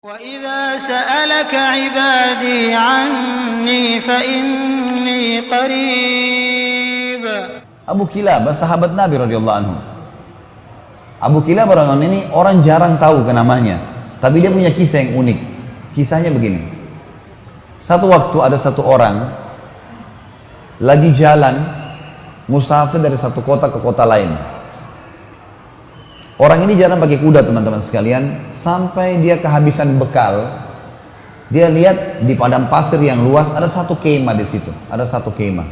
وَإِذَا سَأَلَكَ عِبَادِي عَنِّي فَإِنِّي قَرِيبٌ. Abu Kilabah, sahabat Nabi radhiyallahu anhu. Abu Kilabah radhiyallahu anhu ini orang jarang tahu ke namanya, tapi dia punya kisah yang unik. Kisahnya begini. Satu waktu ada satu orang lagi jalan musafir dari satu kota ke kota lain. Orang ini jalan pakai kuda, teman-teman sekalian, sampai dia kehabisan bekal. Dia lihat di padang pasir yang luas ada satu kemah di situ, ada satu kemah.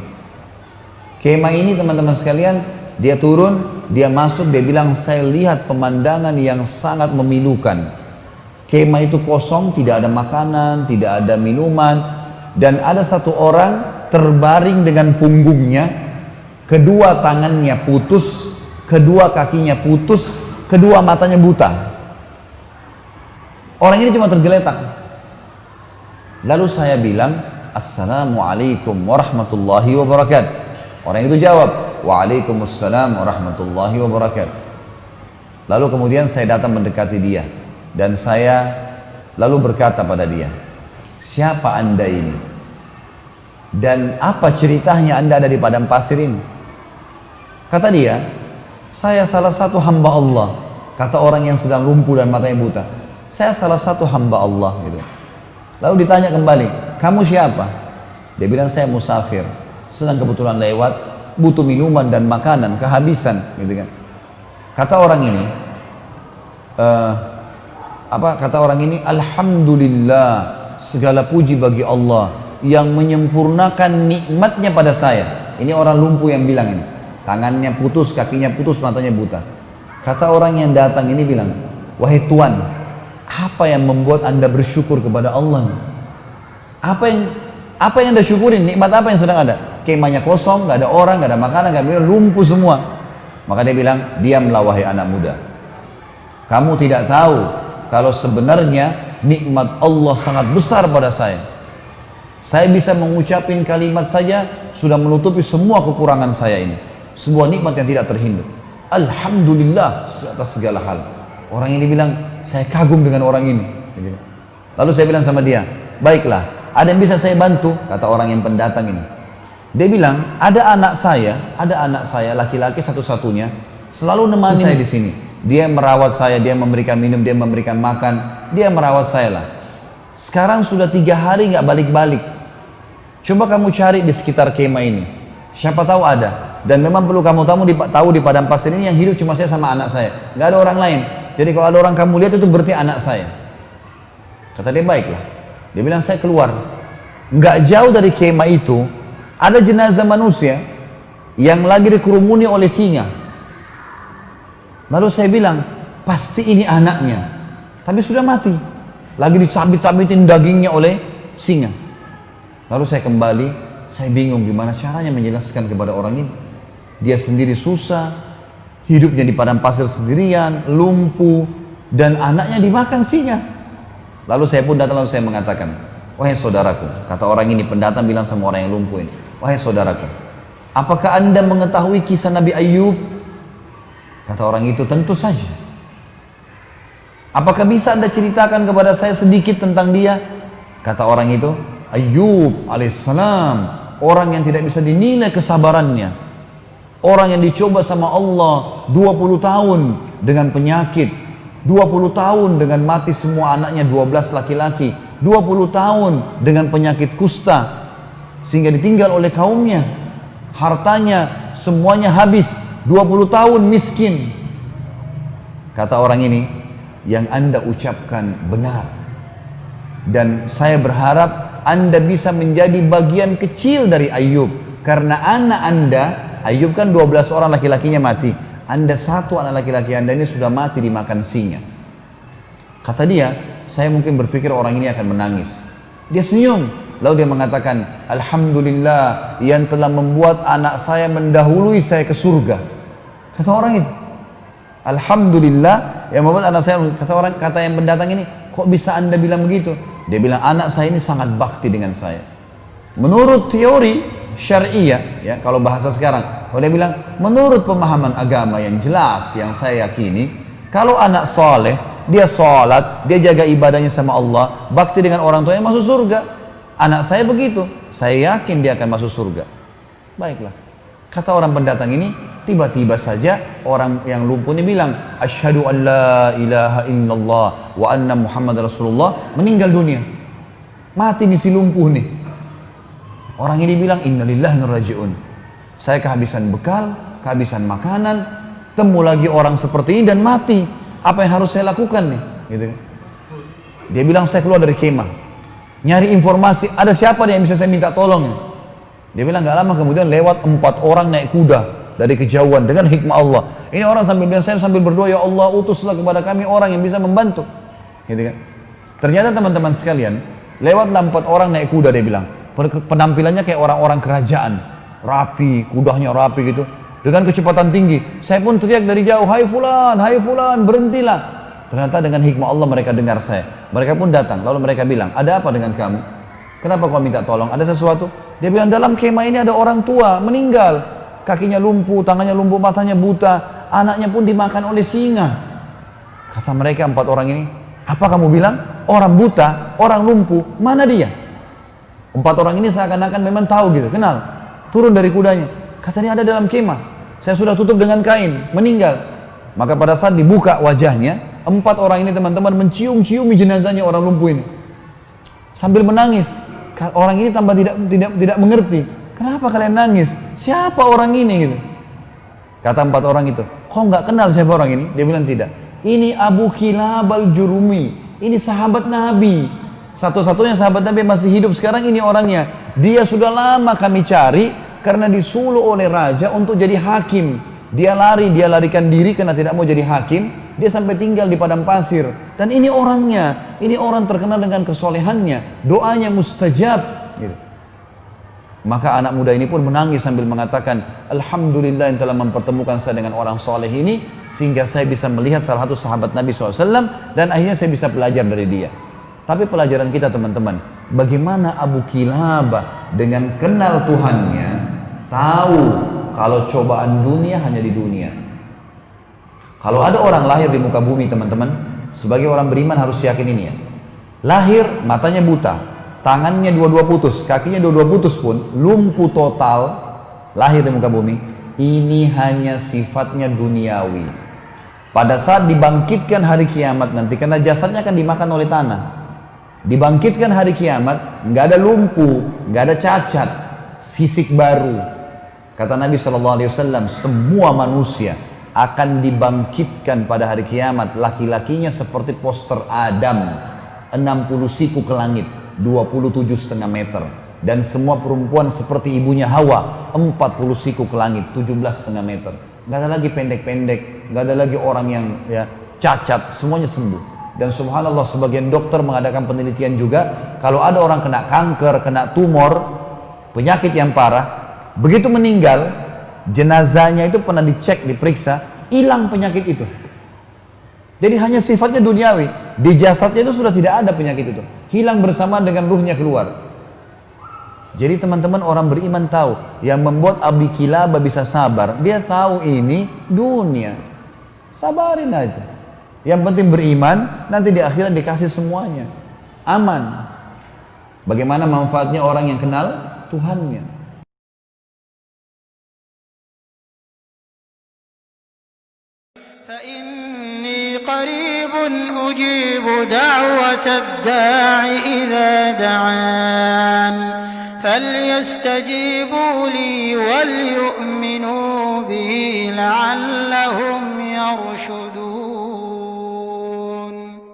Kemah ini, teman-teman sekalian, dia turun, dia masuk, dia bilang, saya lihat pemandangan yang sangat memilukan. Kemah itu kosong, tidak ada makanan, tidak ada minuman, dan ada satu orang terbaring dengan punggungnya, kedua tangannya putus, kedua kakinya putus, kedua matanya buta. Orang ini cuma tergeletak. Lalu saya bilang, Assalamualaikum warahmatullahi wabarakatuh. Orang itu jawab, Waalaikumsalam warahmatullahi wabarakatuh. Lalu kemudian saya datang mendekati dia, dan saya lalu berkata pada dia, siapa anda ini? Dan apa ceritanya anda ada di padang pasir ini? Kata dia, saya salah satu hamba Allah. Kata orang yang sedang lumpuh dan matanya buta, saya salah satu hamba Allah gitu. Lalu ditanya kembali, kamu siapa? Dia bilang, saya musafir, sedang kebetulan lewat, butuh minuman dan makanan, kehabisan gitu kan. Kata orang ini, kata orang ini, Alhamdulillah, segala puji bagi Allah yang menyempurnakan nikmatnya pada saya. Ini orang lumpuh yang bilang ini, tangannya putus, kakinya putus, matanya buta. Kata orang yang datang ini bilang, wahai Tuan, apa yang membuat anda bersyukur kepada Allah? Apa yang anda syukurin? Nikmat apa yang sedang ada? Kemahnya kosong, nggak ada orang, nggak ada makanan, nggak ada, lumpuh semua. Maka dia bilang, diamlah wahai anak muda. Kamu tidak tahu kalau sebenarnya nikmat Allah sangat besar pada saya. Saya bisa mengucapin kalimat saja sudah menutupi semua kekurangan saya ini. Sebuah nikmat yang tidak terhingga. Alhamdulillah atas segala hal. Orang ini bilang, saya kagum dengan orang ini. Lalu saya bilang sama dia, baiklah, ada yang bisa saya bantu? Kata orang yang pendatang ini. Dia bilang, ada anak saya laki-laki satu-satunya, selalu nemani saya di sini. Dia merawat saya, dia memberikan minum, dia memberikan makan, dia merawat saya lah. Sekarang sudah 3 hari nggak balik-balik. Coba kamu cari di sekitar kemah ini, siapa tahu ada. Dan memang perlu kamu tahu di padang pasir ini yang hidup cuma saya sama anak saya, nggak ada orang lain. Jadi kalau ada orang kamu lihat itu berarti anak saya. Kata dia, baiklah. Dia bilang, saya keluar. Nggak jauh dari kemah itu ada jenazah manusia yang lagi dikerumuni oleh singa. Lalu saya bilang, pasti ini anaknya, tapi sudah mati, lagi dicabit-cabitin dagingnya oleh singa. Lalu saya kembali, saya bingung gimana caranya menjelaskan kepada orang ini. Dia sendiri susah, hidupnya di padang pasir sendirian, lumpuh, dan anaknya dimakan singa. Lalu saya pun datang, lalu saya mengatakan, wahai saudaraku, kata orang ini, pendatang bilang sama orang yang lumpuh ini, wahai saudaraku, apakah anda mengetahui kisah Nabi Ayub? Kata orang itu, tentu saja. Apakah bisa anda ceritakan kepada saya sedikit tentang dia? Kata orang itu, Ayub alaihissalam, orang yang tidak bisa dinilai kesabarannya, orang yang dicoba sama Allah 20 tahun dengan penyakit, 20 tahun dengan mati semua anaknya 12 laki-laki, 20 tahun dengan penyakit kusta sehingga ditinggal oleh kaumnya, hartanya semuanya habis, 20 tahun miskin. Kata orang ini, yang anda ucapkan benar, dan saya berharap anda bisa menjadi bagian kecil dari Ayub, karena anak anda, Ayub kan 12 orang laki-lakinya mati, anda satu anak laki-laki anda ini sudah mati dimakan singa. Kata dia, saya mungkin berpikir orang ini akan menangis. Dia senyum, lalu dia mengatakan, Alhamdulillah yang telah membuat anak saya mendahului saya ke surga. Kata orang itu, Alhamdulillah yang membuat anak saya, kata yang pendatang ini, kok bisa anda bilang begitu? Dia bilang, anak saya ini sangat bakti dengan saya. Menurut teori syariah, ya kalau bahasa sekarang, kalau dia bilang, menurut pemahaman agama yang jelas yang saya yakini, kalau anak soleh dia sholat, dia jaga ibadahnya sama Allah, bakti dengan orang tuanya, masuk surga. Anak saya begitu, saya yakin dia akan masuk surga. Baiklah, kata orang pendatang ini, tiba-tiba saja orang yang lumpuh ini bilang, asyhadu an la ilaha illallah wa anna Muhammad Rasulullah, meninggal dunia. Mati nih si lumpuh nih. Orang ini bilang, innalillahi wa inna ilaihi raji'un. Saya kehabisan bekal, kehabisan makanan, temu lagi orang seperti ini dan mati. Apa yang harus saya lakukan nih? Gitu. Dia bilang, saya keluar dari kemah, nyari informasi, ada siapa yang bisa saya minta tolong? Dia bilang, gak lama kemudian lewat 4 orang naik kuda dari kejauhan dengan hikmah Allah. Ini orang sambil bilang, saya sambil berdoa, ya Allah utuslah kepada kami orang yang bisa membantu. Gitu kan? Ternyata teman-teman sekalian, lewatlah 4 orang naik kuda, dia bilang. Penampilannya kayak orang-orang kerajaan, rapi, kudanya rapi gitu, dengan kecepatan tinggi. Saya pun teriak dari jauh, hai fulan, berhentilah. Ternyata dengan hikmah Allah mereka dengar saya. Mereka pun datang, lalu mereka bilang, ada apa dengan kamu? Kenapa kau minta tolong? Ada sesuatu? Dia bilang, dalam kemah ini ada orang tua meninggal, kakinya lumpuh, tangannya lumpuh, matanya buta, anaknya pun dimakan oleh singa. Kata mereka 4 orang ini, apa kamu bilang? Orang buta, orang lumpuh, mana dia? 4 orang ini seakan-akan memang tahu gitu, kenal. Turun dari kudanya, katanya ada dalam kemah, saya sudah tutup dengan kain, meninggal. Maka pada saat dibuka wajahnya, 4 orang ini teman-teman mencium-ciumi jenazahnya orang lumpuh ini, sambil menangis. Orang ini tambah tidak mengerti, kenapa kalian nangis? Siapa orang ini gitu? Kata 4 orang itu, kok nggak kenal siapa orang ini? Dia bilang tidak. Ini Abu Kilab al-Jurumi, ini sahabat Nabi, satu-satunya sahabat Nabi yang masih hidup sekarang, ini orangnya. Dia sudah lama kami cari karena disuruh oleh raja untuk jadi hakim. Dia larikan diri karena tidak mau jadi hakim. Dia sampai tinggal di padang pasir. Dan ini orangnya, ini orang terkenal dengan kesolehannya, doanya mustajab. Gitu. Maka anak muda ini pun menangis sambil mengatakan, alhamdulillah yang telah mempertemukan saya dengan orang soleh ini, sehingga saya bisa melihat salah satu sahabat Nabi SAW, dan akhirnya saya bisa belajar dari dia. Tapi pelajaran kita teman-teman, bagaimana Abu Kilabah dengan kenal Tuhannya, tahu kalau cobaan dunia hanya di dunia. Kalau ada orang lahir di muka bumi teman-teman, sebagai orang beriman harus yakin ini ya. Lahir, matanya buta, tangannya dua-dua putus, kakinya dua-dua putus pun, lumpuh total, lahir di muka bumi. Ini hanya sifatnya duniawi. Pada saat dibangkitkan hari kiamat nanti, karena jasadnya akan dimakan oleh tanah, dibangkitkan hari kiamat, nggak ada lumpuh, nggak ada cacat, fisik baru. Kata Nabi SAW, semua manusia akan dibangkitkan pada hari kiamat, laki-lakinya seperti poster Adam, 60 siku ke langit, 27,5 meter, dan semua perempuan seperti ibunya Hawa, 40 siku ke langit, 17,5 meter. Gak ada lagi pendek-pendek, gak ada lagi orang yang ya cacat, semuanya sembuh. Dan subhanallah, sebagian dokter mengadakan penelitian juga, kalau ada orang kena kanker, kena tumor, penyakit yang parah, begitu meninggal, jenazahnya itu pernah dicek, diperiksa, hilang penyakit itu. Jadi hanya sifatnya duniawi, di jasadnya itu sudah tidak ada penyakit itu, hilang bersama dengan ruhnya keluar. Jadi teman-teman, orang beriman tahu, yang membuat Abi Kilabah bisa sabar, dia tahu ini dunia, sabarin aja. Yang penting beriman, nanti di akhirat dikasih semuanya, aman. Bagaimana manfaatnya orang yang kenal Tuhannya? فإني قريب أجيب دعوة الداع إذا دعان فليستجيبوا لي وليؤمنوا بي لعلهم يرشدون.